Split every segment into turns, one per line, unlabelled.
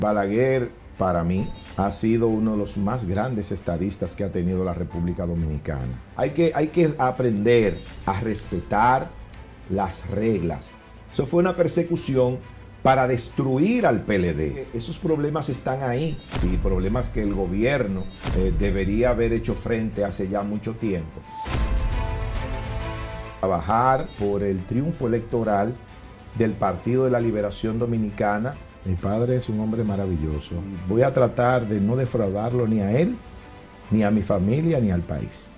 Balaguer, para mí, ha sido uno de los más grandes estadistas que ha tenido la República Dominicana. Hay que aprender a respetar las reglas. Eso fue una persecución para destruir al PLD. Esos problemas están ahí y problemas que el gobierno debería haber hecho frente hace ya mucho tiempo. Trabajar por el triunfo electoral del Partido de la Liberación Dominicana. Mi padre es un hombre maravilloso. Voy a tratar de no defraudarlo ni a él, ni a mi familia, ni al país.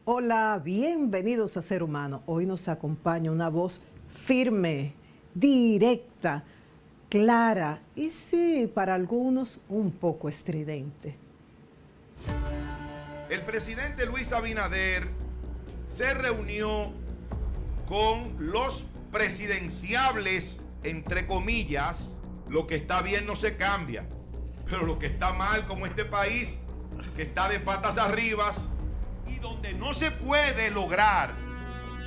Hola, bienvenidos a Ser Humano. Hoy nos acompaña una voz firme, directa, clara y sí, para algunos un poco estridente.
El presidente Luis Abinader se reunió con los presidenciables, entre comillas. Lo que está bien no se cambia, pero lo que está mal, como este país que está de patas arriba y donde no se puede lograr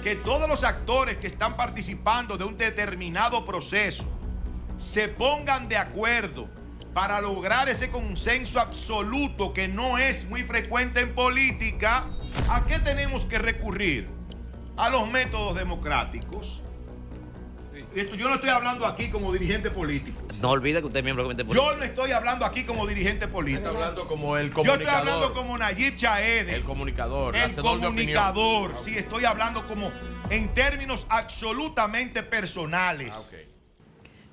que todos los actores que están participando de un determinado proceso se pongan de acuerdo para lograr ese consenso absoluto que no es muy frecuente en política. ¿A qué tenemos que recurrir? A los métodos democráticos. Esto, yo no estoy hablando aquí como dirigente político.
No olvide que usted es miembro del comité político.
Yo no estoy hablando aquí como dirigente político.
Está hablando como el comunicador.
Yo estoy hablando como Nayib Chaede.
El comunicador.
El comunicador.
Okay.
Sí, estoy hablando como en términos absolutamente personales.
Okay.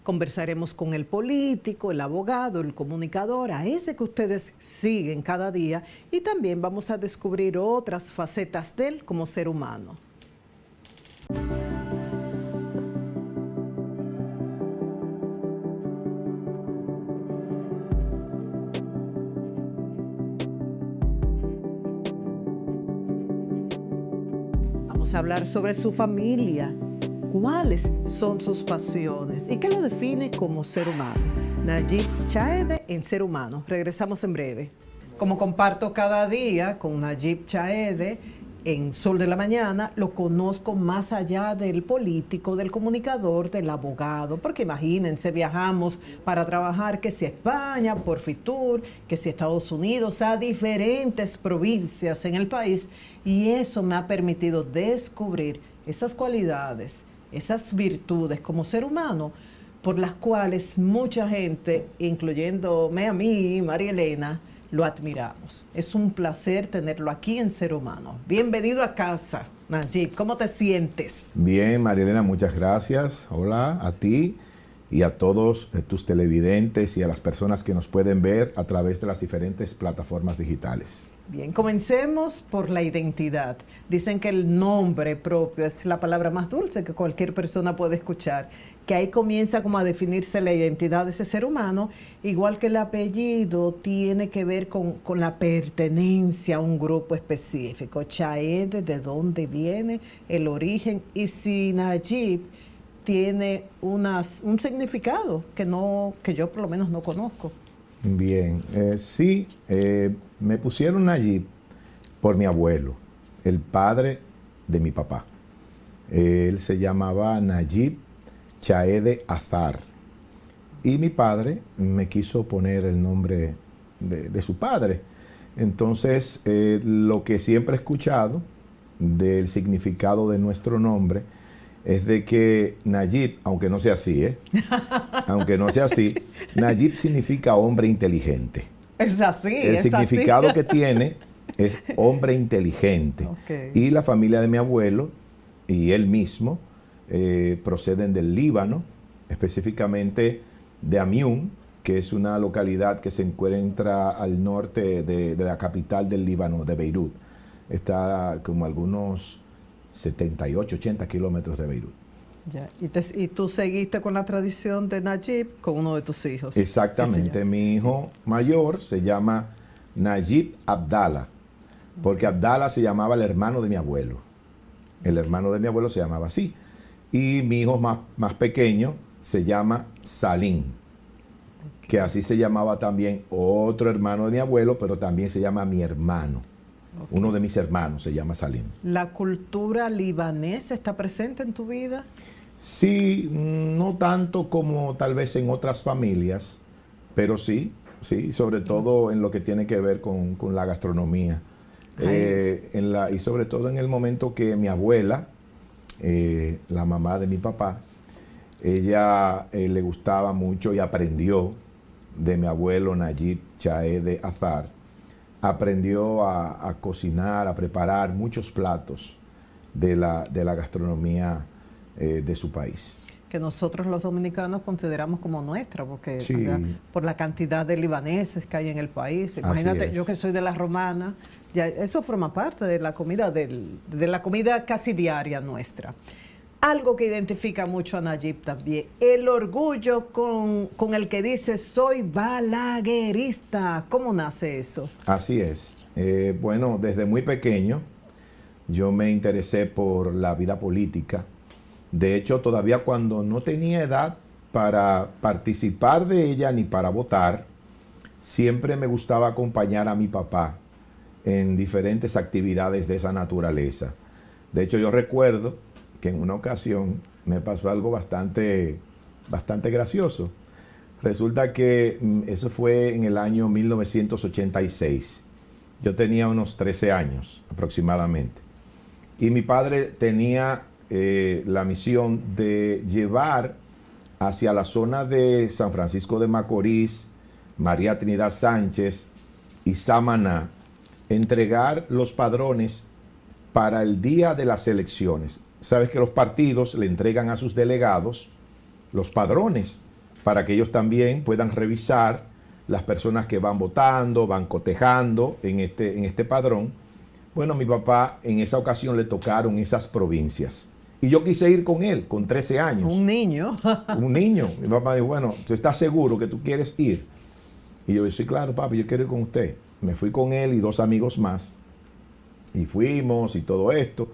Conversaremos con el político, el abogado, el comunicador, a ese que ustedes siguen cada día, y también vamos a descubrir otras facetas de él como ser humano. Vamos a hablar sobre su familia. ¿Cuáles son sus pasiones? ¿Y qué lo define como ser humano? Nayib Chaede en Ser Humano. Regresamos en breve. Como comparto cada día con Nayib Chaede en Sol de la Mañana, lo conozco más allá del político, del comunicador, del abogado. Porque imagínense, viajamos para trabajar que si a España, por Fitur, que si a Estados Unidos, a diferentes provincias en el país. Y eso me ha permitido descubrir esas cualidades, esas virtudes como ser humano, por las cuales mucha gente, incluyéndome a mí, María Elena, lo admiramos. Es un placer tenerlo aquí en Ser Humano. Bienvenido a casa, Nayib. ¿Cómo te sientes?
Bien, María Elena, muchas gracias. Hola a ti y a todos tus televidentes y a las personas que nos pueden ver a través de las diferentes plataformas digitales.
Bien, comencemos por la identidad. Dicen que el nombre propio es la palabra más dulce que cualquier persona puede escuchar, que ahí comienza como a definirse la identidad de ese ser humano, igual que el apellido tiene que ver con la pertenencia a un grupo específico. Chaede, de dónde viene, el origen, y si Nayib tiene un significado que yo por lo menos no conozco.
Bien, sí, me pusieron Nayib por mi abuelo, el padre de mi papá. Él se llamaba Nayib Chaede Azar. Y mi padre me quiso poner el nombre de su padre. Entonces, lo que siempre he escuchado del significado de nuestro nombre es de que Nayib, aunque no sea así, aunque no sea así, Nayib significa hombre inteligente.
Es así,
El significado que tiene es hombre inteligente.
Okay.
Y la familia de mi abuelo y él mismo proceden del Líbano, específicamente de Amiún, que es una localidad que se encuentra al norte de la capital del Líbano, de Beirut. Está como algunos 78, 80 kilómetros de Beirut.
Ya. Y tú seguiste con la tradición de Nayib con uno de tus hijos.
Exactamente. Mi hijo mayor se llama Nayib Abdala, porque Abdala se llamaba el hermano de mi abuelo. El hermano de mi abuelo se llamaba así. Y mi hijo más pequeño se llama Salim, que así se llamaba también otro hermano de mi abuelo, pero también se llama mi hermano. Uno de mis hermanos se llama Salim.
¿La cultura libanesa está presente en tu vida?
Sí, no tanto como tal vez en otras familias, pero sí, sí, sobre todo en lo que tiene que ver con la gastronomía. Y sobre todo en el momento que mi abuela, la mamá de mi papá, ella le gustaba mucho y aprendió de mi abuelo Nayib Chaede Azar, aprendió a cocinar, a preparar muchos platos de la gastronomía de su país.
Que nosotros los dominicanos consideramos como nuestra, porque
Sí.
por la cantidad de libaneses que hay en el país. Imagínate, yo que soy de la Romana, ya eso forma parte de la comida, de la comida casi diaria nuestra. Algo que identifica mucho a Nayib también, el orgullo con el que dice soy balaguerista. ¿Cómo nace eso?
Así es. Bueno, desde muy pequeño yo me interesé por la vida política. De hecho, todavía cuando no tenía edad para participar de ella ni para votar, siempre me gustaba acompañar a mi papá en diferentes actividades de esa naturaleza. De hecho, yo recuerdo que en una ocasión me pasó algo bastante gracioso. Resulta que eso fue en el año 1986. Yo tenía unos 13 años aproximadamente. Y mi padre tenía la misión de llevar hacia la zona de San Francisco de Macorís, María Trinidad Sánchez y Samaná, entregar los padrones para el día de las elecciones. Sabes que los partidos le entregan a sus delegados los padrones para que ellos también puedan revisar las personas que van votando, van cotejando en este padrón. Bueno, a mi papá en esa ocasión le tocaron esas provincias. Y yo quise ir con él, con 13 años.
Un niño.
Un niño. Mi papá dijo, bueno, ¿tú estás seguro que tú quieres ir? Y yo dije, sí, claro, papi, yo quiero ir con usted. Me fui con él y 2 amigos más. Y fuimos y todo esto.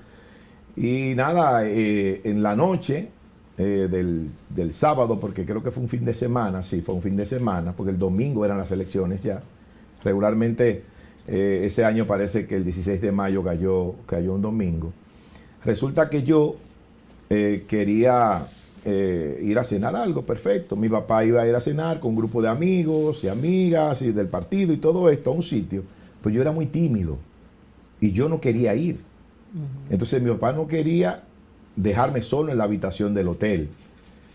Y nada, en la noche del sábado, porque creo que fue un fin de semana, sí, fue un fin de semana, porque el domingo eran las elecciones ya. Regularmente ese año parece que el 16 de mayo cayó un domingo. Resulta que yo quería ir a cenar algo, perfecto. Mi papá iba a ir a cenar con un grupo de amigos y amigas y del partido y todo esto a un sitio. Pues yo era muy tímido y yo no quería ir. Entonces mi papá no quería dejarme solo en la habitación del hotel.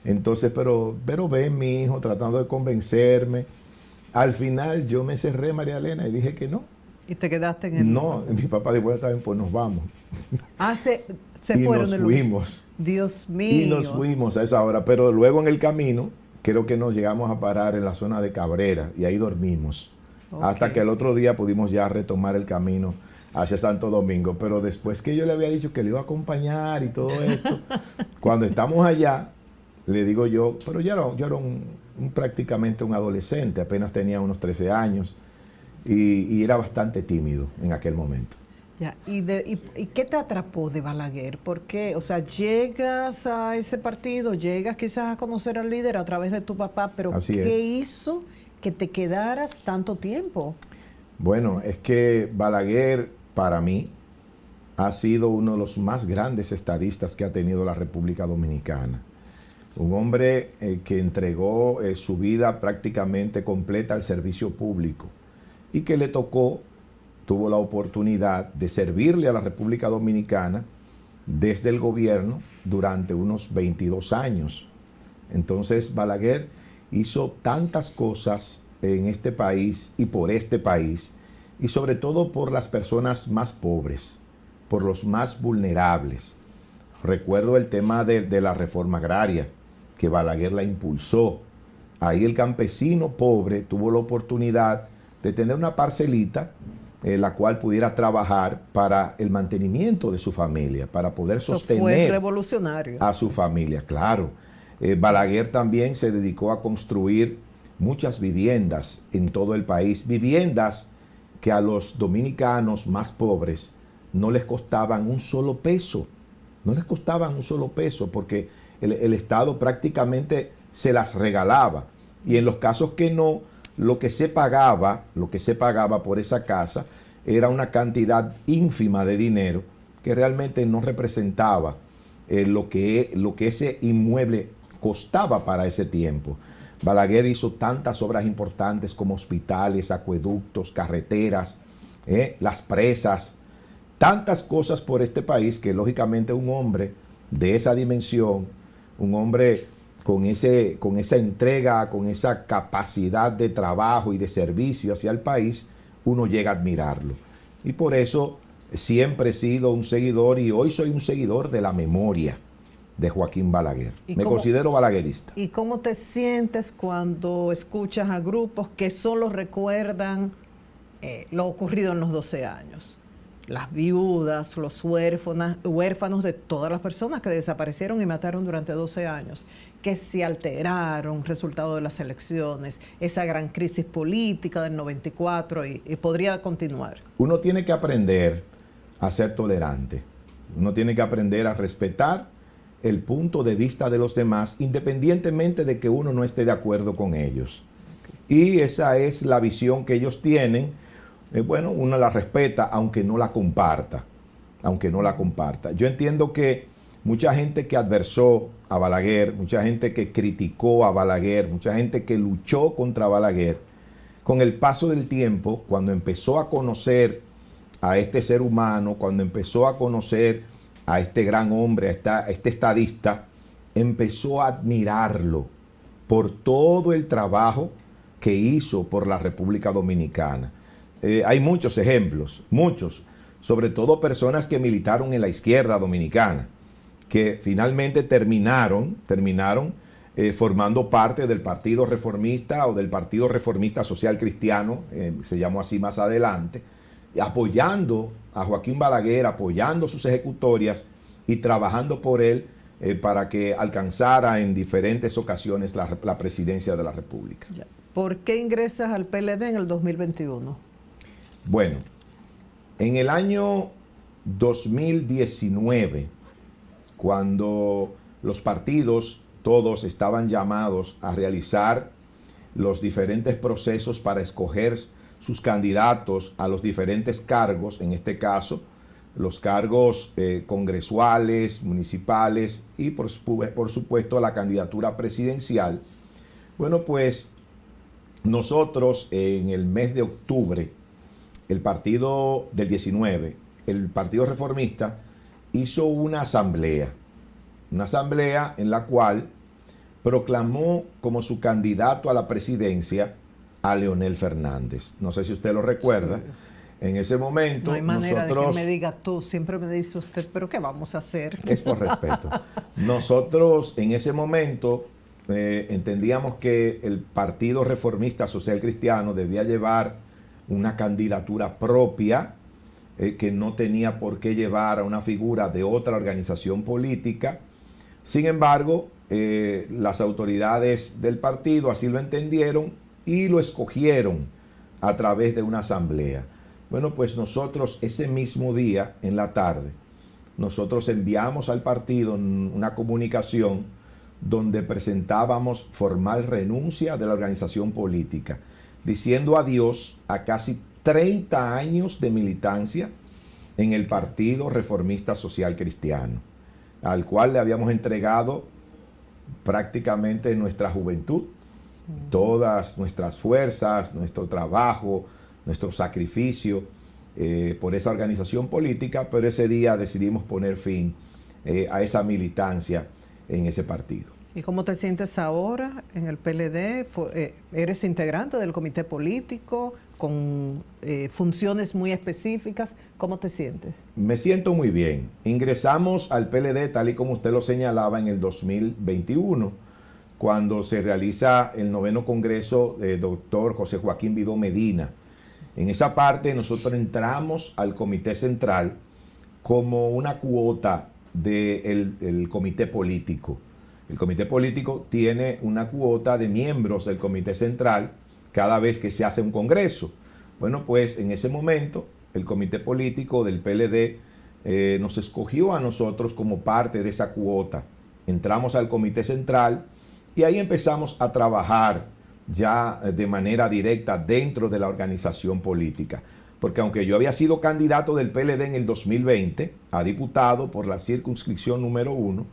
Entonces, pero ven mi hijo tratando de convencerme. Al final yo me cerré, María Elena, y dije que no.
¿Y te quedaste en el...?
No, mi papá dijo, está bien, pues nos vamos.
Ah, se
y
fueron.
Nos fuimos.
Dios mío.
Y nos fuimos a esa hora, pero luego en el camino creo que nos llegamos a parar en la zona de Cabrera y ahí dormimos. Okay. Hasta que el otro día pudimos ya retomar el camino hacia Santo Domingo. Pero después que yo le había dicho que le iba a acompañar y todo esto, cuando estamos allá, le digo yo, pero yo era prácticamente un adolescente, apenas tenía unos 13 años y era bastante tímido en aquel momento.
Ya, ¿y qué te atrapó de Balaguer? ¿Por qué? O sea, llegas a ese partido, llegas quizás a conocer al líder a través de tu papá, pero ¿qué hizo que te quedaras tanto tiempo?
Bueno, es que Balaguer, para mí, ha sido uno de los más grandes estadistas que ha tenido la República Dominicana. Un hombre que entregó su vida prácticamente completa al servicio público y que tuvo la oportunidad de servirle a la República Dominicana desde el gobierno durante unos 22 años. Entonces Balaguer hizo tantas cosas en este país y por este país, y sobre todo por las personas más pobres, por los más vulnerables. Recuerdo el tema de la reforma agraria, que Balaguer la impulsó. Ahí el campesino pobre tuvo la oportunidad de tener una parcelita la cual pudiera trabajar para el mantenimiento de su familia, para poder sostener
fue revolucionario
a su familia, claro. Balaguer también se dedicó a construir muchas viviendas en todo el país, viviendas que a los dominicanos más pobres no les costaban un solo peso, porque el Estado prácticamente se las regalaba, y en los casos que no, lo que se pagaba por esa casa era una cantidad ínfima de dinero que realmente no representaba lo que ese inmueble costaba para ese tiempo. Balaguer hizo tantas obras importantes como hospitales, acueductos, carreteras, las presas, tantas cosas por este país que lógicamente un hombre de esa dimensión, un hombre con esa entrega, con esa capacidad de trabajo y de servicio hacia el país, uno llega a admirarlo. Y por eso siempre he sido un seguidor y hoy soy un seguidor de la memoria de Joaquín Balaguer. Me considero balaguerista.
¿Y cómo te sientes cuando escuchas a grupos que solo recuerdan lo ocurrido en los 12 años? Las viudas, los huérfanos de todas las personas que desaparecieron y mataron durante 12 años, que se alteraron resultado de las elecciones, esa gran crisis política del 94 y podría continuar.
Uno tiene que aprender a ser tolerante. Uno tiene que aprender a respetar el punto de vista de los demás, independientemente de que uno no esté de acuerdo con ellos. Y esa es la visión que ellos tienen. Bueno, uno la respeta aunque no la comparta. Yo entiendo que mucha gente que adversó a Balaguer, mucha gente que criticó a Balaguer, mucha gente que luchó contra Balaguer, con el paso del tiempo, cuando empezó a conocer a este ser humano, cuando empezó a conocer a este gran hombre, a este estadista, empezó a admirarlo por todo el trabajo que hizo por la República Dominicana. Hay muchos ejemplos, muchos, sobre todo personas que militaron en la izquierda dominicana, que finalmente terminaron formando parte del Partido Reformista o del Partido Reformista Social Cristiano, se llamó así más adelante, apoyando a Joaquín Balaguer, apoyando sus ejecutorias y trabajando por él para que alcanzara en diferentes ocasiones la presidencia de la República.
¿Por qué ingresas al PLD en el 2021?
Bueno, en el año 2019, cuando los partidos todos estaban llamados a realizar los diferentes procesos para escoger sus candidatos a los diferentes cargos, en este caso, los cargos congresuales, municipales y por supuesto la candidatura presidencial. Bueno, pues nosotros en el mes de octubre, el partido del 19, el Partido Reformista, hizo una asamblea en la cual proclamó como su candidato a la presidencia a Leonel Fernández. No sé si usted lo recuerda. En ese momento,
no hay manera de que me diga tú, siempre me dice usted, pero ¿qué vamos a hacer?
Es por respeto. Nosotros en ese momento entendíamos que el Partido Reformista Social Cristiano debía llevar una candidatura propia, que no tenía por qué llevar a una figura de otra organización política. Sin embargo, las autoridades del partido así lo entendieron y lo escogieron a través de una asamblea. Bueno, pues nosotros ese mismo día, en la tarde, nosotros enviamos al partido una comunicación donde presentábamos formal renuncia de la organización política, diciendo adiós a casi 30 años de militancia en el Partido Reformista Social Cristiano, al cual le habíamos entregado prácticamente nuestra juventud, todas nuestras fuerzas, nuestro trabajo, nuestro sacrificio por esa organización política, pero ese día decidimos poner fin a esa militancia en ese partido.
¿Y cómo te sientes ahora en el PLD? ¿Eres integrante del comité político con funciones muy específicas? ¿Cómo te sientes?
Me siento muy bien. Ingresamos al PLD, tal y como usted lo señalaba, en el 2021, cuando se realiza el 9º Congreso del doctor José Joaquín Vidó Medina. En esa parte nosotros entramos al Comité Central como una cuota del comité político. El comité político tiene una cuota de miembros del comité central cada vez que se hace un congreso. Bueno, pues en ese momento el comité político del PLD nos escogió a nosotros como parte de esa cuota. Entramos al comité central y ahí empezamos a trabajar ya de manera directa dentro de la organización política. porque aunque yo había sido candidato del PLD en el 2020 a diputado por la circunscripción número 1,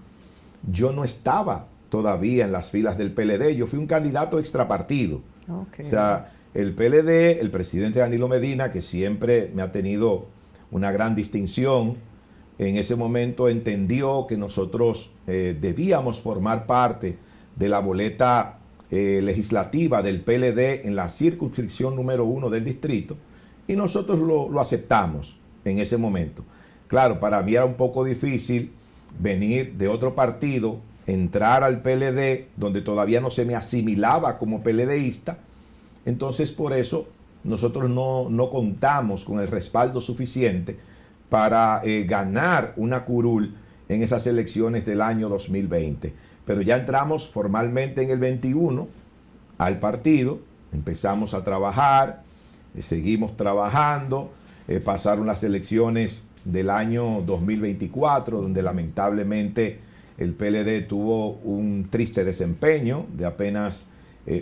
yo no estaba todavía en las filas del PLD, yo fui un candidato extrapartido.
Okay.
O sea, el PLD, el presidente Danilo Medina, que siempre me ha tenido una gran distinción, en ese momento entendió que nosotros debíamos formar parte de la boleta legislativa del PLD en la circunscripción número 1 del distrito, y nosotros lo aceptamos en ese momento. Claro, para mí era un poco difícil venir de otro partido, entrar al PLD, donde todavía no se me asimilaba como PLDista. Entonces, por eso, nosotros no contamos con el respaldo suficiente para ganar una curul en esas elecciones del año 2020. Pero ya entramos formalmente en el 21 al partido, empezamos a trabajar, seguimos trabajando, pasaron las elecciones del año 2024, donde lamentablemente el PLD tuvo un triste desempeño de apenas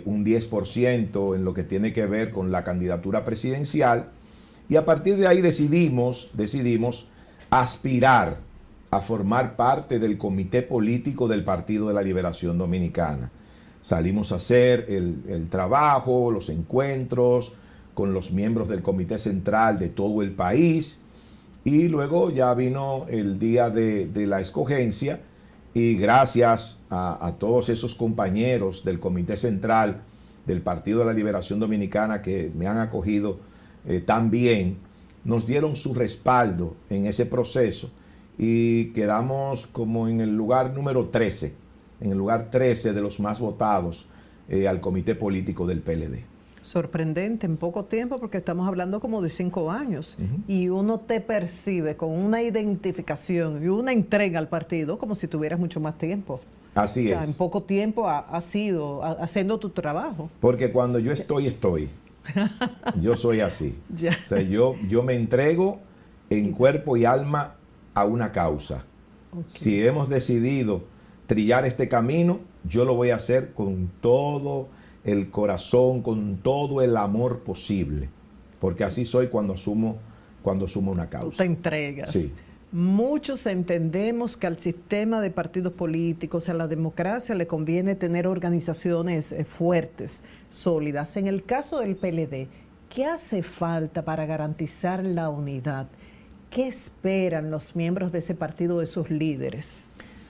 un 10% en lo que tiene que ver con la candidatura presidencial, y a partir de ahí decidimos aspirar a formar parte del comité político del Partido de la Liberación Dominicana. Salimos a hacer el trabajo, los encuentros con los miembros del comité central de todo el país, y luego ya vino el día de la escogencia, y gracias a todos esos compañeros del Comité Central del Partido de la Liberación Dominicana que me han acogido tan bien, nos dieron su respaldo en ese proceso y quedamos como en el lugar número 13, en el lugar 13 de los más votados al Comité Político del PLD.
Sorprendente en poco tiempo, porque estamos hablando como de 5 años, y uno te percibe con una identificación y una entrega al partido como si tuvieras mucho más tiempo.
Así es.
En poco tiempo has sido haciendo tu trabajo.
Porque cuando yo estoy. Yo soy así.
Ya.
O sea, yo me entrego en cuerpo y alma a una causa.
Okay.
Si hemos decidido trillar este camino, yo lo voy a hacer con todo el corazón, con todo el amor posible, porque así soy cuando asumo una causa.
Tú te entregas.
Sí.
Muchos entendemos que al sistema de partidos políticos, a la democracia, le conviene tener organizaciones fuertes, sólidas. En el caso del PLD, ¿qué hace falta para garantizar la unidad? ¿Qué esperan los miembros de ese partido de sus líderes?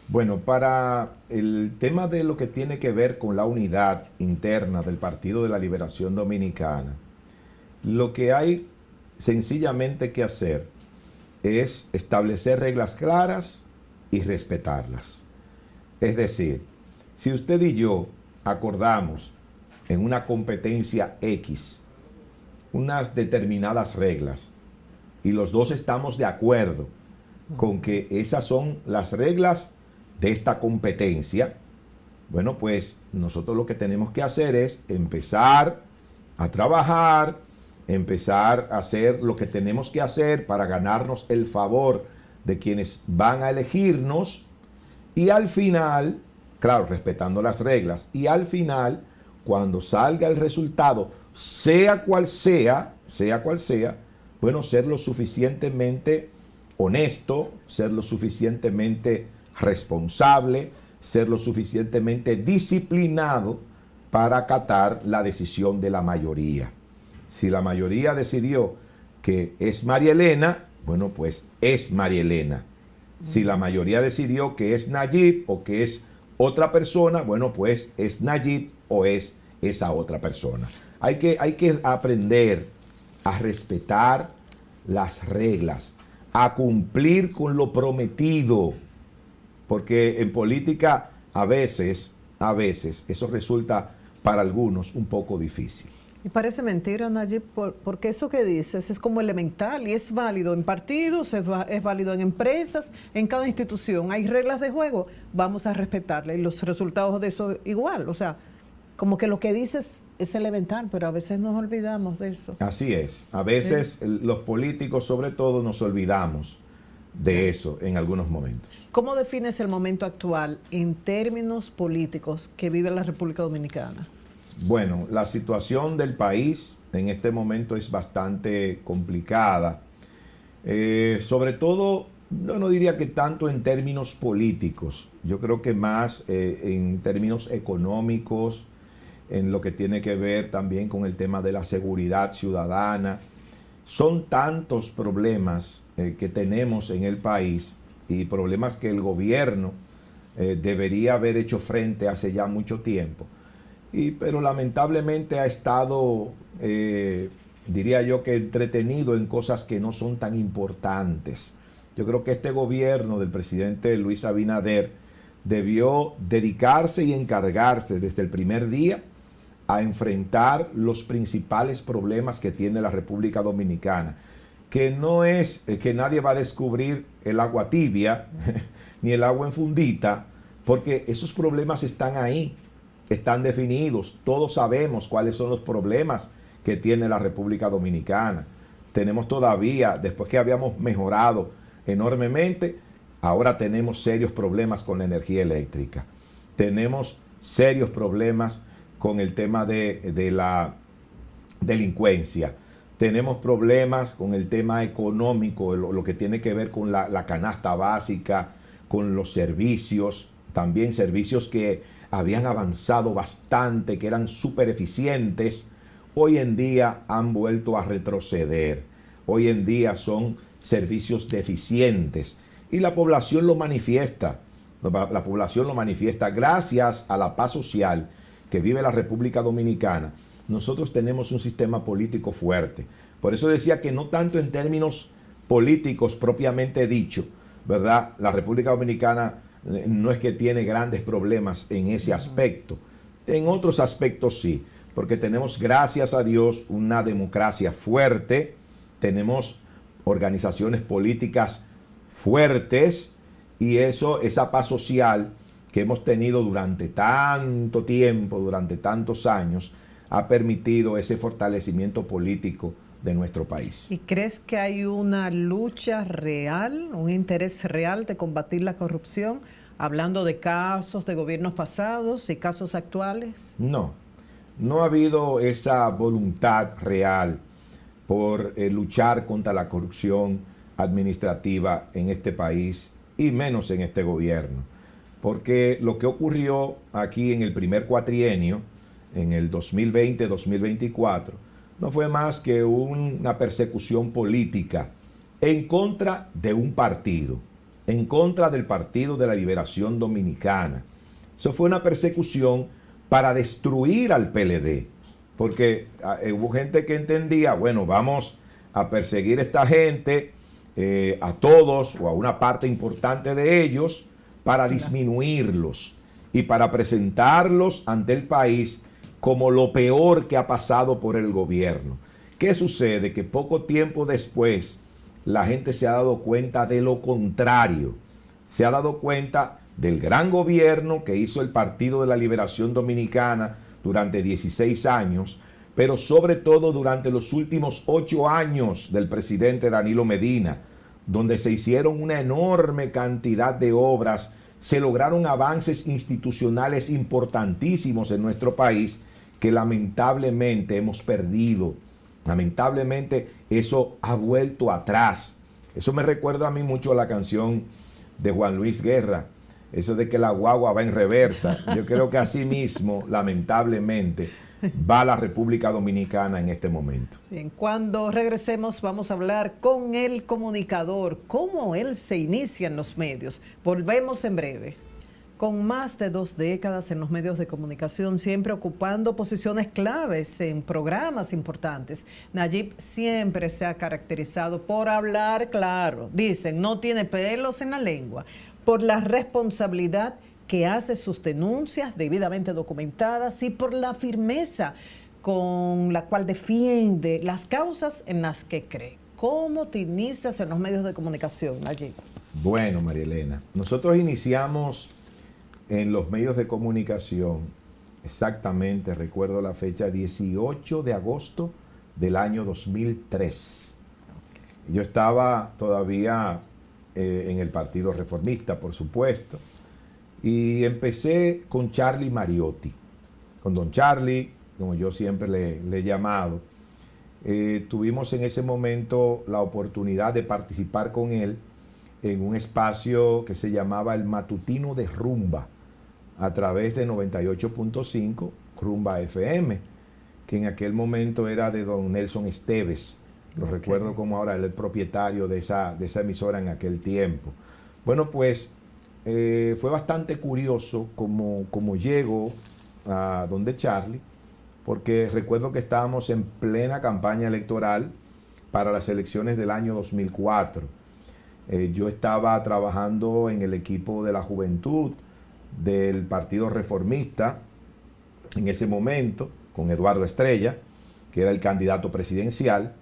Bueno, para el tema de lo que tiene que ver con la unidad interna del Partido de la Liberación Dominicana, lo que hay sencillamente que hacer es establecer reglas claras y respetarlas. Es decir, si usted y yo acordamos en una competencia X unas determinadas reglas y los dos estamos de acuerdo con que esas son las reglas de esta competencia, bueno, pues nosotros lo que tenemos que hacer es empezar a trabajar, empezar a hacer lo que tenemos que hacer para ganarnos el favor de quienes van a elegirnos, y al final, claro, respetando las reglas, y al final, cuando salga el resultado, sea cual sea, bueno, ser lo suficientemente honesto, ser lo suficientemente responsable, ser lo suficientemente disciplinado para acatar la decisión de la mayoría. Si la mayoría decidió que es María Elena, bueno, pues es María Elena. Si la mayoría decidió que es Nayib o que es otra persona, bueno, pues es Nayib o es esa otra persona. Hay que aprender a respetar las reglas, a cumplir con lo prometido, porque en política a veces eso resulta para algunos un poco difícil.
Y parece mentira, Nayib, porque eso que dices es como elemental y es válido en partidos, es válido en empresas, en cada institución. Hay reglas de juego, vamos a respetarlas y los resultados de eso igual. O sea, como que lo que dices es elemental, pero a veces nos olvidamos de eso.
Así es. A veces los políticos, sobre todo, nos olvidamos de eso en algunos momentos.
¿Cómo defines el momento actual en términos políticos que vive la República Dominicana?
Bueno, la situación del país en este momento es bastante complicada. Sobre todo, no diría que tanto en términos políticos, yo creo que más en términos económicos, en lo que tiene que ver también con el tema de la seguridad ciudadana. Son tantos problemas que tenemos en el país y problemas que el gobierno debería haber hecho frente hace ya mucho tiempo. Pero lamentablemente ha estado, diría yo, que entretenido en cosas que no son tan importantes. Yo creo que este gobierno del presidente Luis Abinader debió dedicarse y encargarse desde el primer día a enfrentar los principales problemas que tiene la República Dominicana, que no es que nadie va a descubrir el agua tibia ni el agua en fundita, porque esos problemas están ahí, están definidos, todos sabemos cuáles son los problemas que tiene la República Dominicana. Tenemos todavía, después que habíamos mejorado enormemente, ahora tenemos serios problemas con la energía eléctrica, tenemos serios problemas con el tema de la delincuencia, tenemos problemas con el tema económico, lo que tiene que ver con la canasta básica, con los servicios, también servicios que habían avanzado bastante, que eran súper eficientes, hoy en día han vuelto a retroceder, hoy en día son servicios deficientes y la población lo manifiesta, la población lo manifiesta gracias a la paz social que vive la República Dominicana. Nosotros tenemos un sistema político fuerte. Por eso decía que no tanto en términos políticos propiamente dicho, ¿verdad? La República Dominicana no es que tiene grandes problemas en ese aspecto. En otros aspectos sí, porque tenemos, gracias a Dios, una democracia fuerte, tenemos organizaciones políticas fuertes y esa paz social que hemos tenido durante tanto tiempo, durante tantos años, ha permitido ese fortalecimiento político de nuestro país.
¿Y crees que hay una lucha real, un interés real de combatir la corrupción, hablando de casos de gobiernos pasados y casos actuales?
No, no ha habido esa voluntad real por luchar contra la corrupción administrativa en este país y menos en este gobierno. Porque lo que ocurrió aquí en el primer cuatrienio, en el 2020-2024, no fue más que una persecución política en contra de un partido, en contra del Partido de la Liberación Dominicana. Eso fue una persecución para destruir al PLD, porque hubo gente que entendía, bueno, vamos a perseguir a esta gente, a todos o a una parte importante de ellos, para disminuirlos y para presentarlos ante el país como lo peor que ha pasado por el gobierno. ¿Qué sucede? Que poco tiempo después la gente se ha dado cuenta de lo contrario. Se ha dado cuenta del gran gobierno que hizo el Partido de la Liberación Dominicana durante 16 años, pero sobre todo durante los últimos 8 años del presidente Danilo Medina, donde se hicieron una enorme cantidad de obras, se lograron avances institucionales importantísimos en nuestro país que lamentablemente hemos perdido. Lamentablemente eso ha vuelto atrás. Eso me recuerda a mí mucho a la canción de Juan Luis Guerra, eso de que la guagua va en reversa. Yo creo que así mismo, lamentablemente, va la República Dominicana en este momento.
Bien, cuando regresemos vamos a hablar con el comunicador, cómo él se inicia en los medios. Volvemos en breve. Con más de 2 décadas en los medios de comunicación, siempre ocupando posiciones claves en programas importantes, Nayib siempre se ha caracterizado por hablar claro. Dicen, no tiene pelos en la lengua, por la responsabilidad que hace sus denuncias debidamente documentadas y por la firmeza con la cual defiende las causas en las que cree. ¿Cómo te inicias en los medios de comunicación, Nayib?
Bueno, María Elena, nosotros iniciamos en los medios de comunicación, exactamente, recuerdo la fecha, 18 de agosto del año 2003. Yo estaba todavía en el Partido Reformista, por supuesto, y empecé con Charlie Mariotti. Con don Charlie como yo siempre le he llamado. Tuvimos en ese momento la oportunidad de participar con él en un espacio que se llamaba el Matutino de Rumba, a través de 98.5 Rumba FM, que en aquel momento era de don Nelson Esteves. Lo recuerdo como ahora, él es el propietario de esa emisora en aquel tiempo. Bueno, pues fue bastante curioso como llego a donde Charlie, porque recuerdo que estábamos en plena campaña electoral para las elecciones del año 2004. Yo estaba trabajando en el equipo de la juventud del Partido Reformista en ese momento, con Eduardo Estrella, que era el candidato presidencial.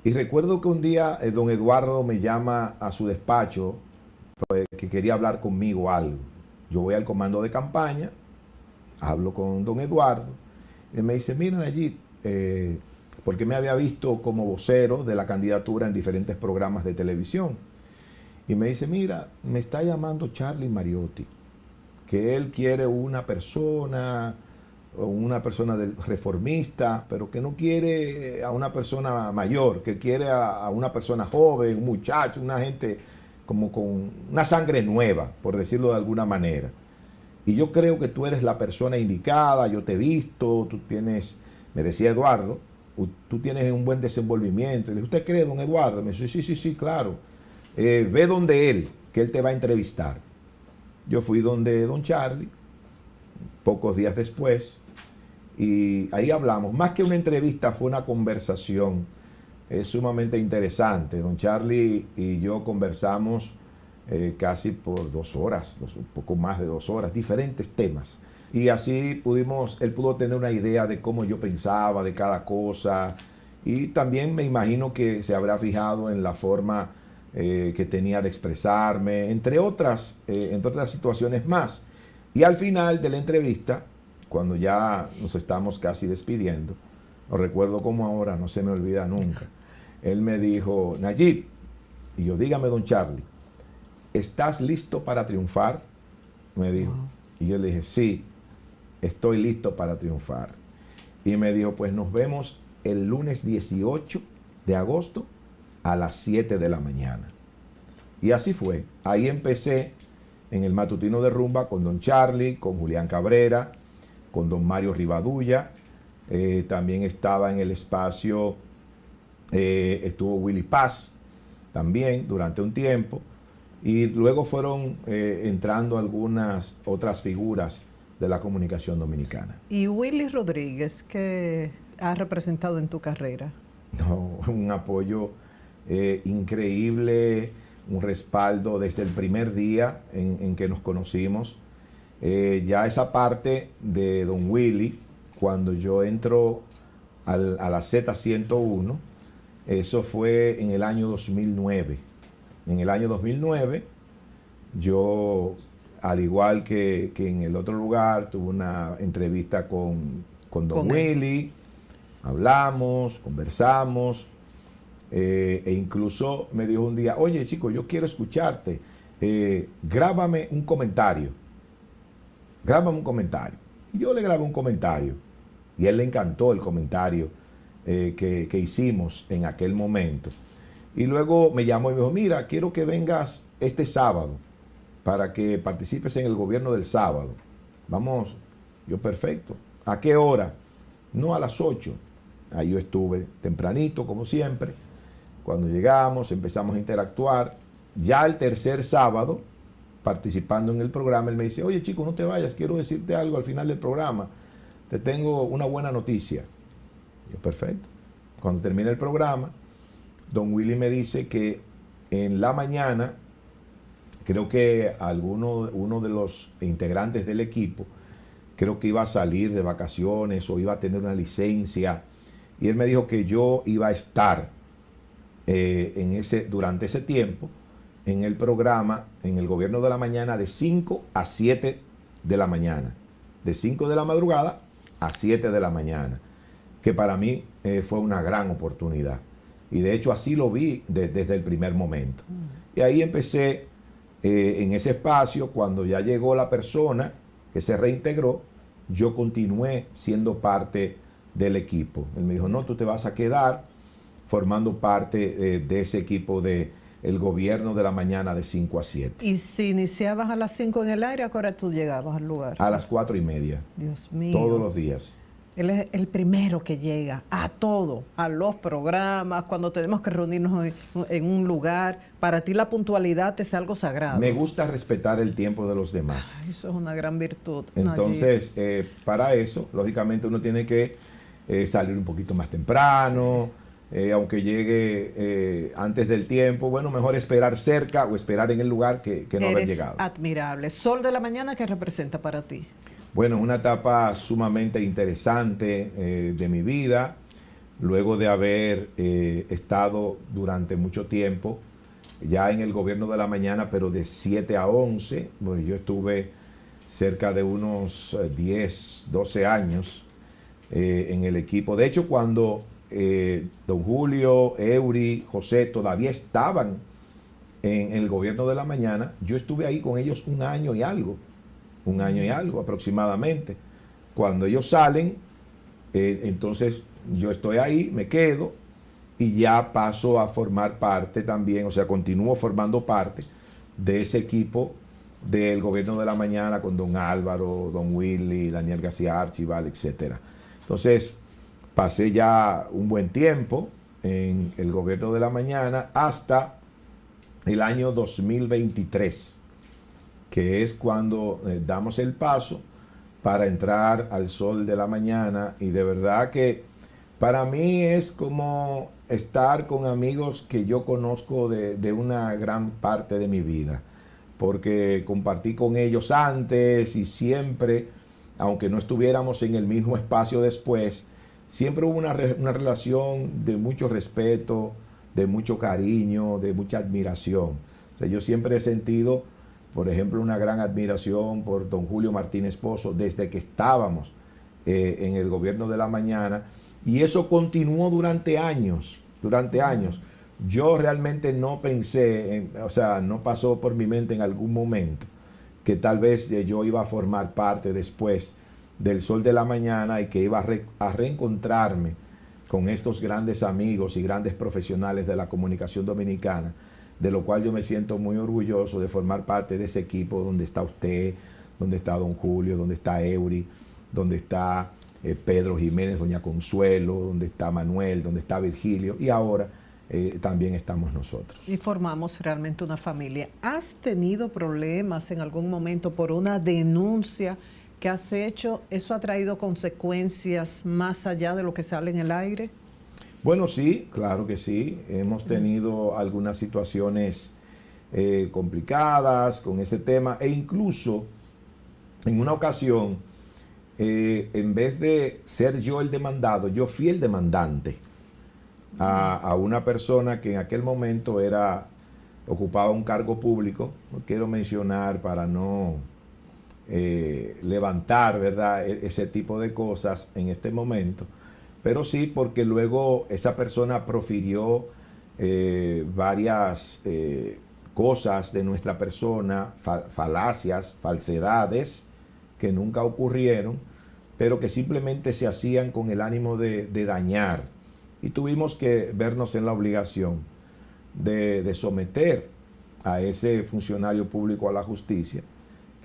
Y recuerdo que un día don Eduardo me llama a su despacho, pues, que quería hablar conmigo algo. Yo voy al comando de campaña, hablo con don Eduardo, y me dice, mira Nayib, porque me había visto como vocero de la candidatura en diferentes programas de televisión. Y me dice, mira, me está llamando Charlie Mariotti, que él quiere una persona del reformista, pero que no quiere a una persona mayor, que quiere a una persona joven, un muchacho, una gente como con una sangre nueva, por decirlo de alguna manera. Y yo creo que tú eres la persona indicada, yo te he visto, tú tienes, me decía Eduardo, tú tienes un buen desenvolvimiento. Y le dije, ¿usted cree, don Eduardo? Me dice, sí, claro. Ve donde él, que él te va a entrevistar. Yo fui donde don Charlie, pocos días después, y ahí hablamos. Más que una entrevista, fue una conversación sumamente interesante. Don Charlie y yo conversamos casi por 2 horas, un poco más de 2 horas, diferentes temas. Y así él pudo tener una idea de cómo yo pensaba de cada cosa. Y también me imagino que se habrá fijado en la forma que tenía de expresarme, entre otras situaciones más. Y al final de la entrevista, cuando ya nos estamos casi despidiendo, lo recuerdo como ahora, no se me olvida nunca, él me dijo, Nayib, y yo, dígame don Charlie, ¿estás listo para triunfar? Me dijo. Y yo le dije, sí, estoy listo para triunfar. Y me dijo, pues nos vemos el lunes 18 de agosto a las 7 de la mañana. Y así fue. Ahí empecé en el Matutino de Rumba con don Charlie, con Julián Cabrera, con don Mario Rivadulla. También estaba en el espacio, estuvo Willy Paz también durante un tiempo. Y luego fueron entrando algunas otras figuras de la comunicación dominicana.
¿Y Willy Rodríguez, qué ha representado en tu carrera?
No, un apoyo increíble, un respaldo desde el primer día en que nos conocimos. Ya esa parte de don Willy, cuando yo entro a la Z101, eso fue en el año 2009. En el año 2009, yo, al igual que en el otro lugar, tuve una entrevista con don Willy, hablamos, conversamos, e incluso me dijo un día, oye chico, yo quiero escucharte, grábame un comentario. Y yo le grabé un comentario, y a él le encantó el comentario que hicimos en aquel momento. Y luego me llamó y me dijo, mira, quiero que vengas este sábado para que participes en el gobierno del sábado. Vamos, yo perfecto. ¿A qué hora? No, a las 8. Ahí yo estuve tempranito, como siempre. Cuando llegamos, empezamos a interactuar. Ya el tercer sábado, participando en el programa, él me dice, oye chico, no te vayas, quiero decirte algo al final del programa. Te tengo una buena noticia. Yo, perfecto. Cuando termina el programa, don Willy me dice que en la mañana, creo que uno de los integrantes del equipo, creo que iba a salir de vacaciones o iba a tener una licencia, y él me dijo que yo iba a estar durante ese tiempo en el programa, en el Gobierno de la Mañana, de 5 a 7 de la mañana. De 5 de la madrugada a 7 de la mañana, que para mí fue una gran oportunidad. Y de hecho así lo vi desde el primer momento. Y ahí empecé en ese espacio. Cuando ya llegó la persona que se reintegró, yo continué siendo parte del equipo. Él me dijo, no, tú te vas a quedar formando parte de ese equipo de el gobierno de la mañana de 5 a 7.
Y si iniciabas a las 5 en el aire, ¿a qué hora tú llegabas al lugar?
A las 4:30.
Dios mío.
Todos los días.
Él es el primero que llega a todo, a los programas, cuando tenemos que reunirnos en un lugar. Para ti la puntualidad es algo sagrado.
Me gusta respetar el tiempo de los demás.
Ay, eso es una gran virtud.
Entonces, para eso, lógicamente uno tiene que salir un poquito más temprano, aunque llegue antes del tiempo. Bueno, mejor esperar cerca o esperar en el lugar que no haber llegado.
Admirable. Sol de la mañana, ¿qué representa para ti?
Bueno, es una etapa sumamente interesante de mi vida, luego de haber estado durante mucho tiempo ya en el gobierno de la mañana, pero de 7 a 11, bueno, yo estuve cerca de unos 10, 12 años en el equipo. De hecho, cuando don Julio, Eury, José todavía estaban en el gobierno de la mañana, yo estuve ahí con ellos un año y algo aproximadamente. Cuando ellos salen, entonces yo estoy ahí, me quedo y ya paso a formar parte también, o sea, continúo formando parte de ese equipo del gobierno de la mañana con don Álvaro, don Willy, Daniel García Archival, etcétera. Entonces, pasé ya un buen tiempo en el gobierno de la mañana hasta el año 2023. Que es cuando damos el paso para entrar al sol de la mañana, y de verdad que para mí es como estar con amigos que yo conozco de una gran parte de mi vida, porque compartí con ellos antes y siempre, aunque no estuviéramos en el mismo espacio después, siempre hubo una relación de mucho respeto, de mucho cariño, de mucha admiración. O sea, yo siempre he sentido, por ejemplo, una gran admiración por don Julio Martínez Pozo desde que estábamos en el gobierno de la mañana, y eso continuó durante años. Yo realmente no pensé, o sea, no pasó por mi mente en algún momento que tal vez yo iba a formar parte después del sol de la mañana y que iba a reencontrarme con estos grandes amigos y grandes profesionales de la comunicación dominicana, de lo cual yo me siento muy orgulloso de formar parte de ese equipo donde está usted, donde está don Julio, donde está Eury, donde está Pedro Jiménez, doña Consuelo, donde está Manuel, donde está Virgilio, y ahora también estamos nosotros.
Y formamos realmente una familia. ¿Has tenido problemas en algún momento por una denuncia que has hecho? ¿Eso ha traído consecuencias más allá de lo que sale en el aire?
Bueno, sí, claro que sí. Hemos tenido algunas situaciones complicadas con este tema, e incluso en una ocasión, en vez de ser yo el demandado, yo fui el demandante a una persona que en aquel momento ocupaba un cargo público. No quiero mencionar para no levantar, ¿verdad?, ese tipo de cosas en este momento. Pero sí, porque luego esa persona profirió varias cosas de nuestra persona, falacias, falsedades que nunca ocurrieron, pero que simplemente se hacían con el ánimo de dañar. Y tuvimos que vernos en la obligación de someter a ese funcionario público a la justicia,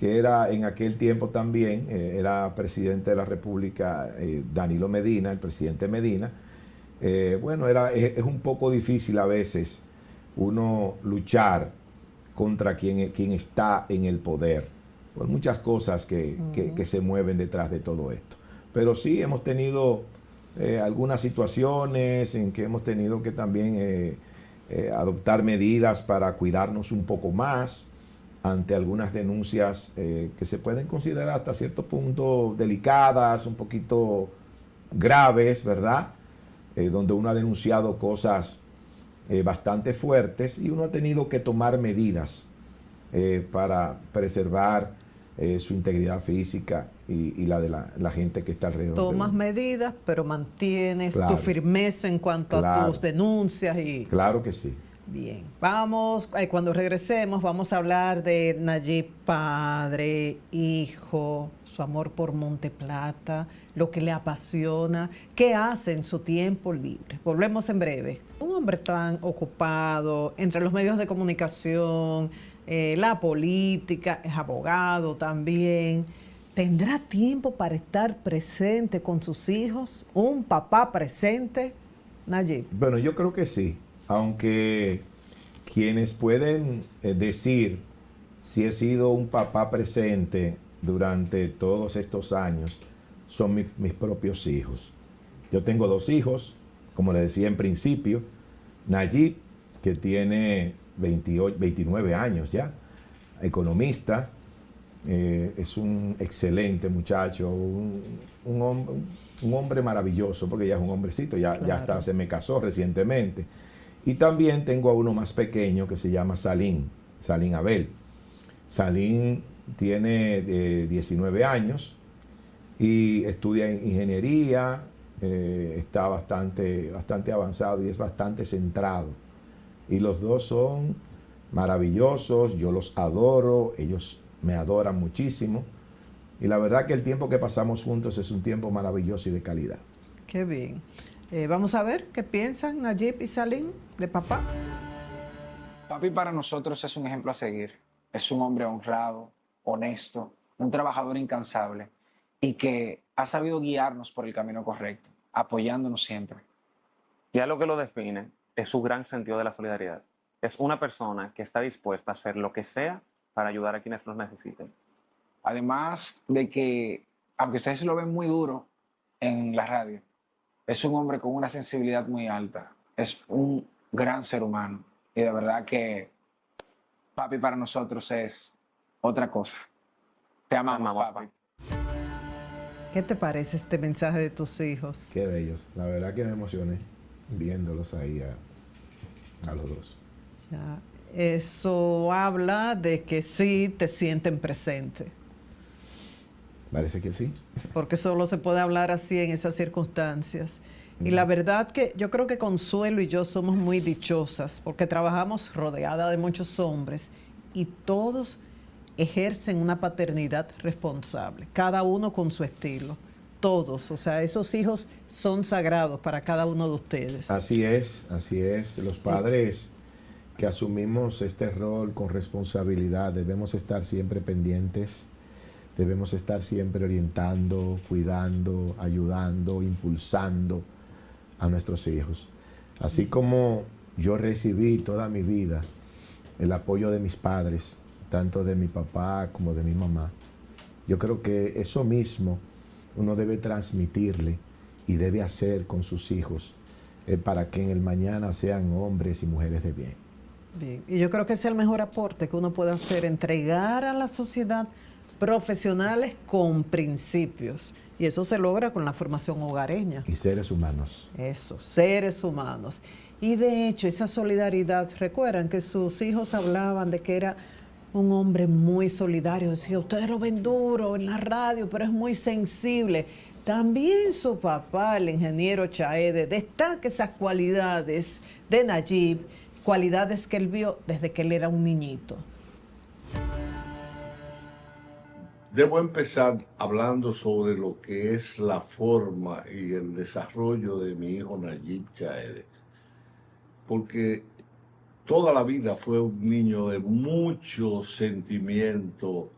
que era en aquel tiempo también, era presidente de la República, Danilo Medina, el presidente Medina. Bueno, es un poco difícil a veces uno luchar contra quien está en el poder, por muchas cosas que se mueven detrás de todo esto. Pero sí hemos tenido algunas situaciones en que hemos tenido que también adoptar medidas para cuidarnos un poco más ante algunas denuncias que se pueden considerar hasta cierto punto delicadas, un poquito graves, ¿verdad? Donde uno ha denunciado cosas bastante fuertes, y uno ha tenido que tomar medidas para preservar su integridad física y la de la gente que está alrededor.
Tomas medidas, pero mantienes tu firmeza en cuanto a tus denuncias.
Claro que sí.
Bien, vamos, cuando regresemos vamos a hablar de Nayib padre, hijo, su amor por Monte Plata, lo que le apasiona, qué hace en su tiempo libre. Volvemos en breve. Un hombre tan ocupado entre los medios de comunicación, la política, es abogado también. ¿Tendrá tiempo para estar presente con sus hijos? ¿Un papá presente? Nayib.
Bueno, yo creo que sí, aunque quienes pueden decir si he sido un papá presente durante todos estos años son mis propios hijos. Yo tengo 2 hijos, como le decía en principio, Nayib, que tiene 29 años ya, economista, es un excelente muchacho, un hombre maravilloso, porque ya es un hombrecito, ya hasta se me casó recientemente. Y también tengo a uno más pequeño que se llama Salim Abel. Salim tiene 19 años y estudia ingeniería, está bastante avanzado y es bastante centrado. Y los dos son maravillosos, yo los adoro, ellos me adoran muchísimo. Y la verdad que el tiempo que pasamos juntos es un tiempo maravilloso y de calidad.
Qué bien. Vamos a ver qué piensan Nayib y Salim de papá.
Papi para nosotros es un ejemplo a seguir. Es un hombre honrado, honesto, un trabajador incansable y que ha sabido guiarnos por el camino correcto, apoyándonos siempre.
Ya lo que lo define es su gran sentido de la solidaridad. Es una persona que está dispuesta a hacer lo que sea para ayudar a quienes los necesiten.
Además de que, aunque ustedes lo ven muy duro en la radio, es un hombre con una sensibilidad muy alta. Es un gran ser humano. Y de verdad que papi para nosotros es otra cosa. Te amamos, papi.
¿Qué te parece este mensaje de tus hijos?
Qué bellos. La verdad que me emocioné viéndolos ahí a los dos.
Ya. Eso habla de que sí te sienten presente.
Parece que sí.
Porque solo se puede hablar así en esas circunstancias. Y la verdad que yo creo que Consuelo y yo somos muy dichosas porque trabajamos rodeada de muchos hombres y todos ejercen una paternidad responsable, cada uno con su estilo. Todos, o sea, esos hijos son sagrados para cada uno de ustedes.
Así es, así es. Los padres que asumimos este rol con responsabilidad debemos estar siempre pendientes, debemos estar siempre orientando, cuidando, ayudando, impulsando a nuestros hijos. Así como yo recibí toda mi vida el apoyo de mis padres, tanto de mi papá como de mi mamá, yo creo que eso mismo uno debe transmitirle y debe hacer con sus hijos para que en el mañana sean hombres y mujeres de bien.
Bien, y yo creo que ese es el mejor aporte que uno puede hacer, entregar a la sociedad profesionales con principios. Y eso se logra con la formación hogareña.
Y seres humanos.
Eso, seres humanos. Y de hecho, esa solidaridad, recuerdan que sus hijos hablaban de que era un hombre muy solidario. Decía, ustedes lo ven duro en la radio, pero es muy sensible. También su papá, el ingeniero Chaede, destaca esas cualidades de Nayib, cualidades que él vio desde que él era un niñito.
Debo empezar hablando sobre lo que es la forma y el desarrollo de mi hijo Nayib Chaede, porque toda la vida fue un niño de mucho sentimiento,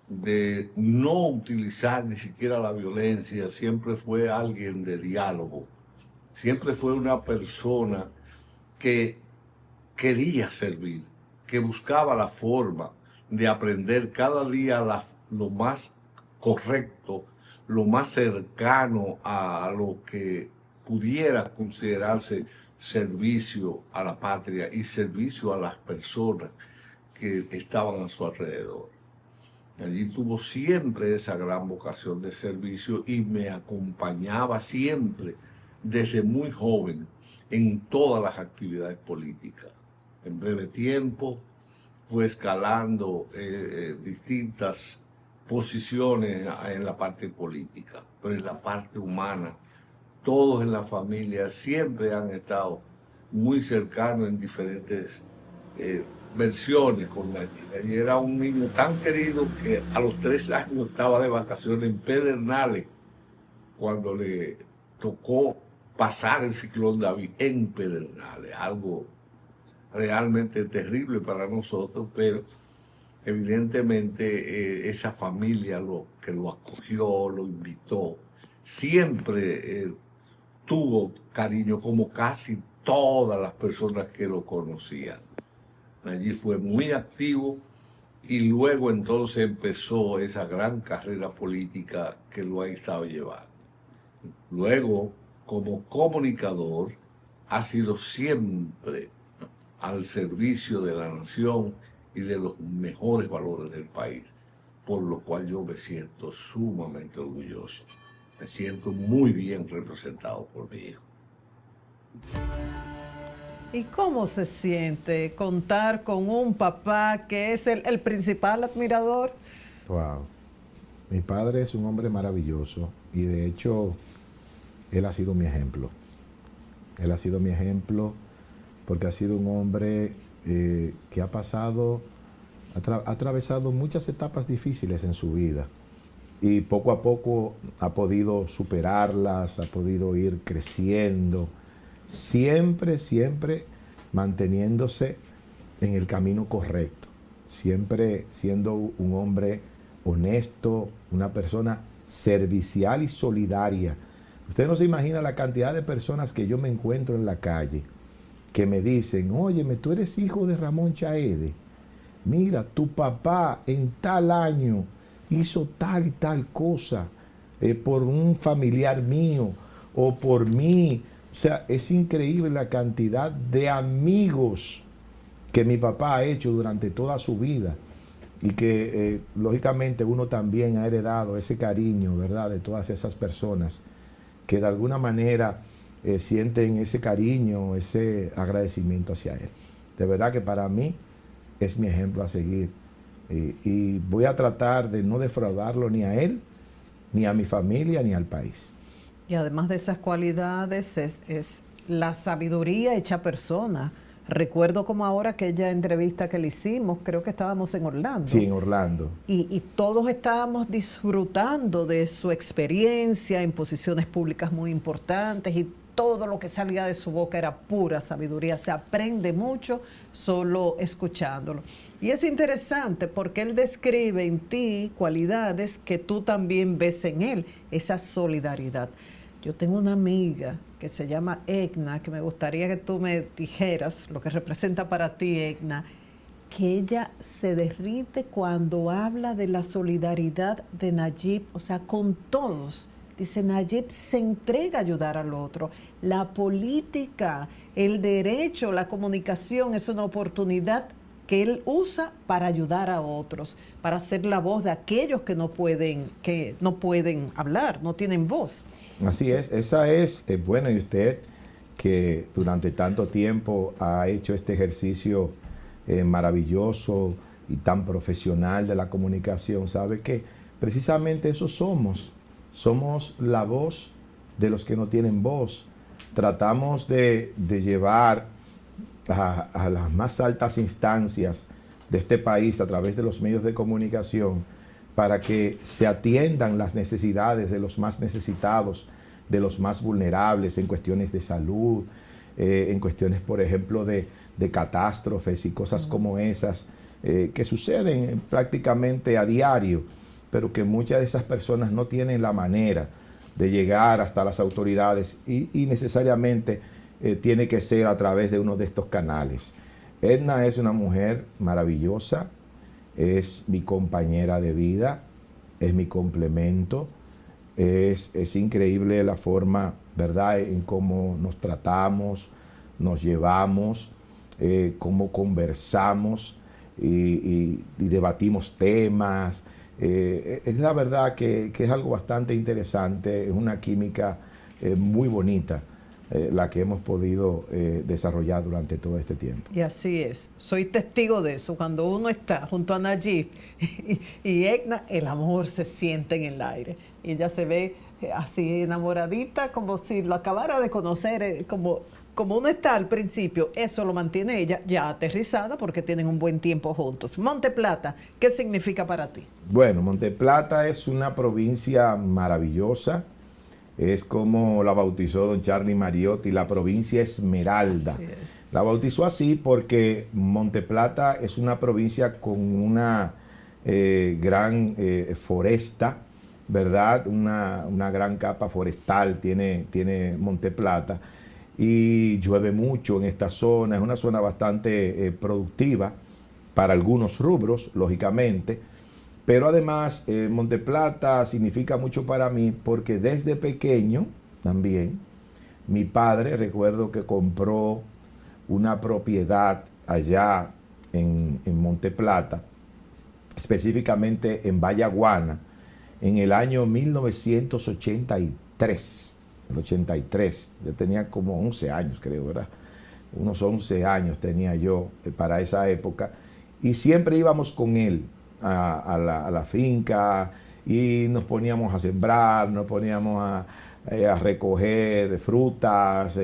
de no utilizar ni siquiera la violencia, siempre fue alguien de diálogo, siempre fue una persona que quería servir, que buscaba la forma de aprender cada día lo más correcto, lo más cercano a lo que pudiera considerarse servicio a la patria y servicio a las personas que estaban a su alrededor. Allí tuvo siempre esa gran vocación de servicio y me acompañaba siempre desde muy joven en todas las actividades políticas. En breve tiempo fue escalando distintas posiciones en la parte política, pero en la parte humana, todos en la familia siempre han estado muy cercano en diferentes versiones con Nayib. Nayib era un niño tan querido que a los 3 años estaba de vacaciones en Pedernales cuando le tocó pasar el ciclón David en Pedernales, algo realmente terrible para nosotros, pero evidentemente esa familia que lo acogió, lo invitó, siempre tuvo cariño, como casi todas las personas que lo conocían. Allí fue muy activo y luego entonces empezó esa gran carrera política que lo ha estado llevando. Luego, como comunicador, ha sido siempre al servicio de la nación y de los mejores valores del país, por lo cual yo me siento sumamente orgulloso. Me siento muy bien representado por mi hijo.
¿Y cómo se siente contar con un papá que es el principal admirador?
Wow. Mi padre es un hombre maravilloso y de hecho él ha sido mi ejemplo. Él ha sido mi ejemplo porque ha sido un hombre que ha atravesado muchas etapas difíciles en su vida y poco a poco ha podido superarlas, ha podido ir creciendo, siempre manteniéndose en el camino correcto, siempre siendo un hombre honesto, una persona servicial y solidaria. Usted no se imagina la cantidad de personas que yo me encuentro en la calle que me dicen, óyeme, tú eres hijo de Ramón Chaede, mira, tu papá en tal año hizo tal y tal cosa por un familiar mío o por mí. O sea, es increíble la cantidad de amigos que mi papá ha hecho durante toda su vida y que lógicamente uno también ha heredado ese cariño, ¿verdad?, de todas esas personas que de alguna manera sienten ese cariño, ese agradecimiento hacia él. De verdad que para mí es mi ejemplo a seguir y voy a tratar de no defraudarlo ni a él, ni a mi familia, ni al país.
Y además de esas cualidades es la sabiduría hecha persona. Recuerdo como ahora aquella entrevista que le hicimos, creo que estábamos en Orlando.
Sí, en Orlando.
Y todos estábamos disfrutando de su experiencia en posiciones públicas muy importantes y todo lo que salía de su boca era pura sabiduría. Se aprende mucho solo escuchándolo. Y es interesante porque él describe en ti cualidades que tú también ves en él, esa solidaridad. Yo tengo una amiga que se llama Egna, que me gustaría que tú me dijeras lo que representa para ti, Egna, que ella se derrite cuando habla de la solidaridad de Nayib, o sea, con todos. Dice, Nayib se entrega a ayudar al otro. La política, el derecho, la comunicación es una oportunidad que él usa para ayudar a otros, para ser la voz de aquellos que no pueden hablar, no tienen voz.
Así es, esa es, bueno, y usted que durante tanto tiempo ha hecho este ejercicio maravilloso y tan profesional de la comunicación, sabe que precisamente eso somos la voz de los que no tienen voz. Tratamos de llevar a las más altas instancias de este país a través de los medios de comunicación para que se atiendan las necesidades de los más necesitados, de los más vulnerables en cuestiones de salud, en cuestiones, por ejemplo, de catástrofes y cosas como esas que suceden prácticamente a diario, pero que muchas de esas personas no tienen la manera de llegar hasta las autoridades y necesariamente tiene que ser a través de uno de estos canales. Edna es una mujer maravillosa, es mi compañera de vida, es mi complemento, es increíble la forma, ¿verdad?, en cómo nos tratamos, nos llevamos, cómo conversamos y debatimos temas. Es la verdad que es algo bastante interesante, es una química muy bonita la que hemos podido desarrollar durante todo este tiempo.
Y así es, soy testigo de eso. Cuando uno está junto a Nayib y Egna, el amor se siente en el aire. Y ella se ve así enamoradita, como si lo acabara de conocer, como como uno está al principio, eso lo mantiene ella ya aterrizada porque tienen un buen tiempo juntos. Monte Plata, ¿qué significa para ti?
Bueno, Monte Plata es una provincia maravillosa. Es como la bautizó don Charlie Mariotti, la provincia Esmeralda.
Así es.
La bautizó así porque Monte Plata es una provincia con una gran foresta, ¿verdad? Una gran capa forestal tiene Monte Plata, y llueve mucho en esta zona. Es una zona bastante productiva para algunos rubros, lógicamente, pero además Monte Plata significa mucho para mí porque desde pequeño también mi padre, recuerdo que compró una propiedad allá en Monte Plata, específicamente en Vallaguana, en el año 1983. El 83, yo tenía como 11 años, creo, ¿verdad? Unos 11 años tenía yo para esa época, y siempre íbamos con él a la finca y nos poníamos a sembrar, nos poníamos a recoger frutas,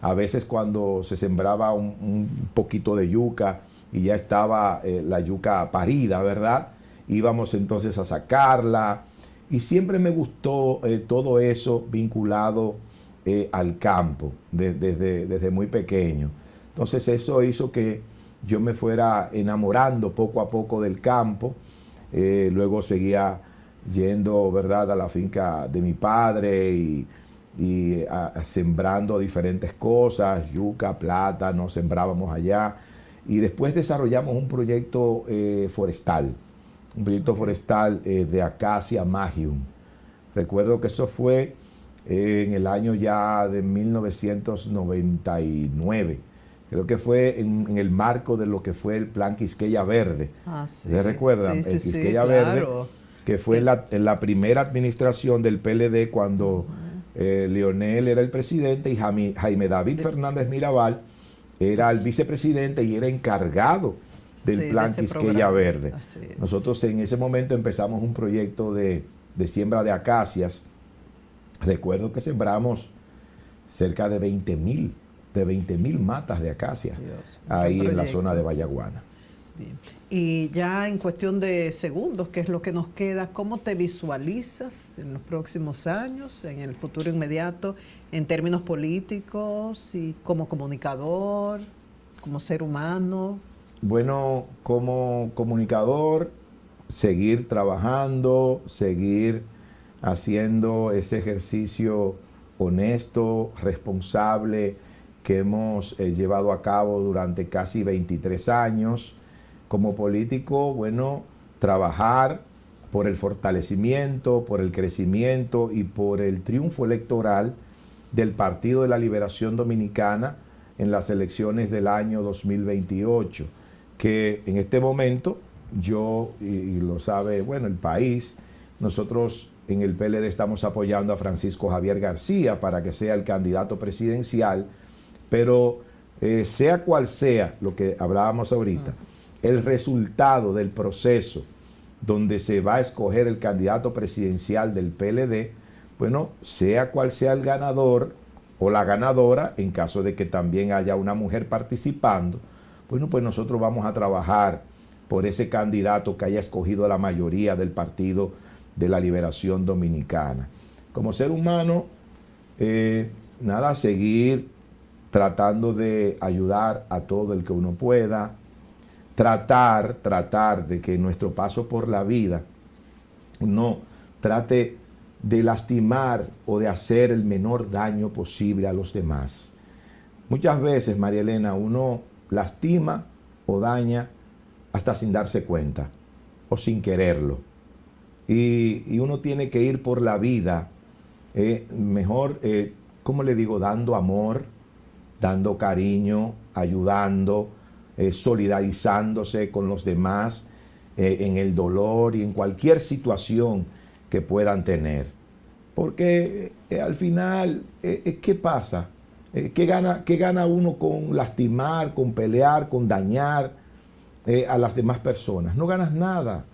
a veces cuando se sembraba un poquito de yuca y ya estaba la yuca parida, ¿verdad? Íbamos entonces a sacarla, y siempre me gustó todo eso vinculado al campo desde muy pequeño. Entonces eso hizo que yo me fuera enamorando poco a poco del campo. Luego seguía yendo, ¿verdad?, a la finca de mi padre y sembrando diferentes cosas, yuca, plátano, sembrábamos allá. Y después desarrollamos un proyecto forestal, de Acacia Magium. Recuerdo que eso fue en el año ya de 1999. Creo que fue en el marco de lo que fue el Plan Quisqueya Verde.
Sí.
¿Se recuerdan?
Sí,
el
sí,
Quisqueya
sí,
Verde,
claro.
que fue en la primera administración del PLD cuando Leonel era el presidente y Jaime David Fernández Mirabal era el vicepresidente y era encargado del Plan Quisqueya Verde. Nosotros en ese momento empezamos un proyecto de siembra de acacias. Recuerdo que sembramos cerca de 20,000 matas de acacias ahí en la zona de Vallaguana.
Bien. Y ya en cuestión de segundos, ¿qué es lo que nos queda? ¿Cómo te visualizas en los próximos años, en el futuro inmediato, en términos políticos y como comunicador, como ser humano?
Bueno, como comunicador, seguir trabajando, seguir haciendo ese ejercicio honesto, responsable que hemos llevado a cabo durante casi 23 años. Como político, bueno, trabajar por el fortalecimiento, por el crecimiento y por el triunfo electoral del Partido de la Liberación Dominicana en las elecciones del año 2028, que en este momento yo, y lo sabe, bueno, el país, nosotros en el PLD estamos apoyando a Francisco Javier García para que sea el candidato presidencial, pero sea cual sea lo que hablábamos ahorita, el resultado del proceso donde se va a escoger el candidato presidencial del PLD, bueno, sea cual sea el ganador o la ganadora, en caso de que también haya una mujer participando, bueno, pues nosotros vamos a trabajar por ese candidato que haya escogido la mayoría del Partido de la Liberación Dominicana. Como ser humano, nada, seguir tratando de ayudar a todo el que uno pueda, tratar de que nuestro paso por la vida no trate de lastimar o de hacer el menor daño posible a los demás. Muchas veces, María Elena, uno lastima o daña hasta sin darse cuenta o sin quererlo. Y uno tiene que ir por la vida mejor, ¿cómo le digo? Dando amor, dando cariño, ayudando, solidarizándose con los demás en el dolor y en cualquier situación que puedan tener. Porque al final, ¿qué pasa? ¿Qué gana uno con lastimar, con pelear, con dañar a las demás personas? No ganas nada.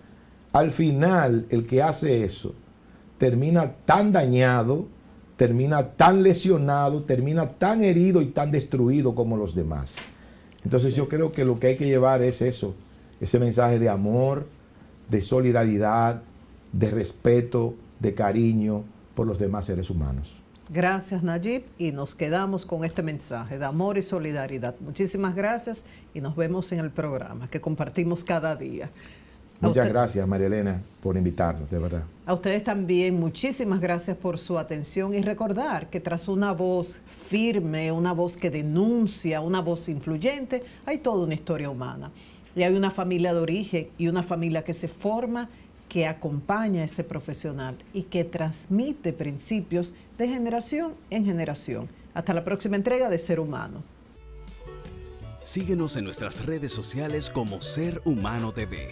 Al final, el que hace eso termina tan dañado, termina tan lesionado, termina tan herido y tan destruido como los demás. Entonces yo creo que lo que hay que llevar es eso, ese mensaje de amor, de solidaridad, de respeto, de cariño por los demás seres humanos.
Gracias, Nayib, y nos quedamos con este mensaje de amor y solidaridad. Muchísimas gracias y nos vemos en el programa que compartimos cada día.
Muchas gracias, María Elena, por invitarnos, de verdad.
A ustedes también, muchísimas gracias por su atención y recordar que tras una voz firme, una voz que denuncia, una voz influyente, hay toda una historia humana. Y hay una familia de origen y una familia que se forma, que acompaña a ese profesional y que transmite principios de generación en generación. Hasta la próxima entrega de Ser Humano.
Síguenos en nuestras redes sociales como Ser Humano TV.